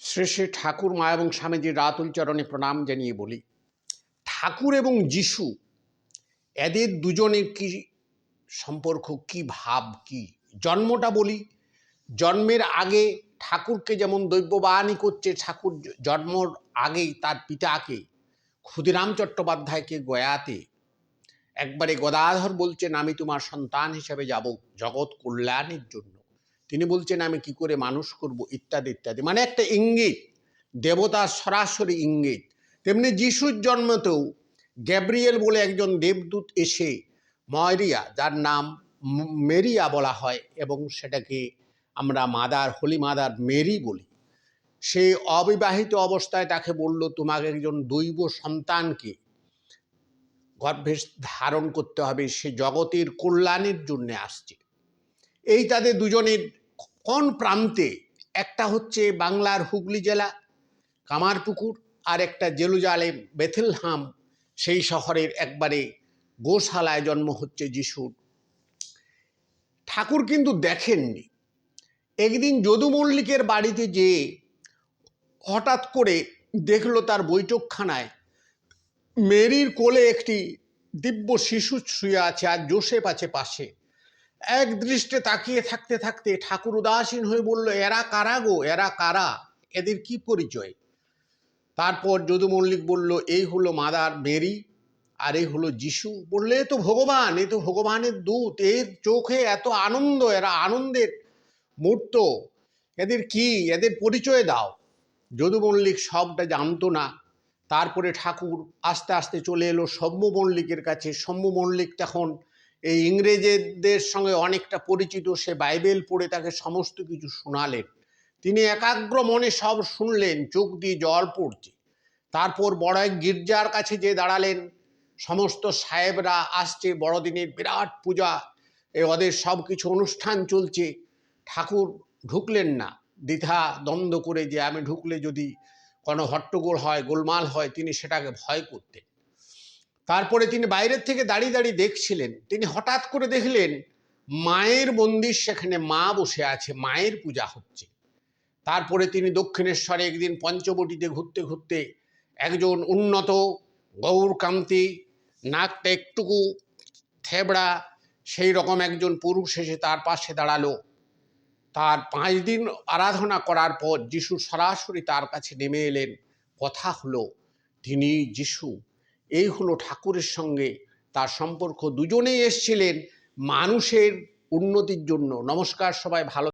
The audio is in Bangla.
শ্রী শ্রী ঠাকুর মা এবং স্বামীজির রাতুল চরণে প্রণাম জানিয়ে বলি, ঠাকুর এবং যিশু এদের দুজনের কি সম্পর্ক, কি ভাব, কি জন্মটা বলি। জন্মের আগে ঠাকুরকে যেমন দৈব্যবাণী করছে, ঠাকুর জন্মর আগেই তার পিতাকে ক্ষুদিরাম চট্টোপাধ্যায়কে গয়াতে একবারে গদাধর বলছেন, আমি তোমার সন্তান হিসেবে যাব জগৎ কল্যাণের জন্য। তিনি বলছেন আমি কি করে মানুষ করব, ইত্যাদি ইত্যাদি, মানে একটা ইঙ্গিত, দেবতার সরাসরি ইঙ্গিত। তেমনি যিশুর জন্মতেও গ্যাব্রিয়েল বলে একজন দেবদূত এসে মরিয়া, যার নাম মেরিয়া বলা হয় এবং সেটাকে আমরা মাদার, হোলি মাদার মেরি বলি, সে অবিবাহিত অবস্থায় তাকে বলল তোমাকে একজন দৈব সন্তানকে গর্ভে ধারণ করতে হবে, সে জগতের কল্যাণের জন্য আসছে। এই তাদের দুজনের কোন প্রান্তে, একটা হচ্ছে বাংলার হুগলি জেলা কামারপুকুর, আর একটা জেরুজালেম বেথেলহাম, সেই শহরের একবারে গোশালায় জন্ম হচ্ছে যিশুর। ঠাকুর কিন্তু দেখেননি। একদিন যদু মল্লিকের বাড়িতে যেয়ে হঠাৎ করে দেখলো তার বৈঠকখানায় মেরির কোলে একটি দিব্য শিশু শুয়ে আছে আর জোসেফ আছে পাশে। এক দৃষ্টে তাকিয়ে থাকতে থাকতে ঠাকুর উদাসীন হয়ে বলল, এরা কারা গো, এরা কারা, এদের কি পরিচয়? তারপর যদু মল্লিক বলল, এই হলো মাদার মেরি আর এই হলো যিশু। বললে এ তো ভগবান, এ তো ভগবানের দূত, এর চোখে এত আনন্দ, এরা আনন্দের মূর্ত, এদের কি, এদের পরিচয় দাও। যদু মল্লিক সবটা জানতো না। তারপরে ঠাকুর আস্তে আস্তে চলে এলো সৌম্য মল্লিকের কাছে। সৌম্য মল্লিক তখন এই ইংরেজদের সঙ্গে অনেকটা পরিচিত, সে বাইবেল পড়ে তাকে সমস্ত কিছু শোনালেন। তিনি একাগ্র মনে সব শুনলেন, চোখ দিয়ে জল পড়ছে। তারপর বড় এক গির্জার কাছে যে দাঁড়ালেন, সমস্ত সাহেবরা আসছে, বড়দিনের বিরাট পূজা, ওদের সব কিছু অনুষ্ঠান চলছে। ঠাকুর ঢুকলেন না, দ্বিধা দ্বন্দ্ব করে, যে আমি ঢুকলে যদি কোনো হট্টগোল হয়, গোলমাল হয়, তিনি সেটাকে ভয় করতেন। তারপরে তিনি বাইরের থেকে দাঁড়িয়ে দাঁড়িয়ে দেখছিলেন। তিনি হঠাৎ করে দেখলেন মায়ের মন্দির, সেখানে মা বসে আছে, মায়ের পূজা হচ্ছে। তারপরে তিনি দক্ষিণেশ্বরে একদিন পঞ্চবটিতে ঘুরতে ঘুরতে একজন উন্নত গৌরকান্তি, নাকটা একটুকু থেবড়া, সেই রকম একজন পুরুষ এসে তার পাশে দাঁড়ালো। তার 5 দিন আরাধনা করার পর যিশু সরাসরি তার কাছে নেমে এলেন। কথা হলো তিনি যিশু। এই হলো ঠাকুরের সঙ্গে তার সম্পর্ক। দুজনেই এসছিলেন মানুষের উন্নতির জন্য। নমস্কার, সবাই ভালো।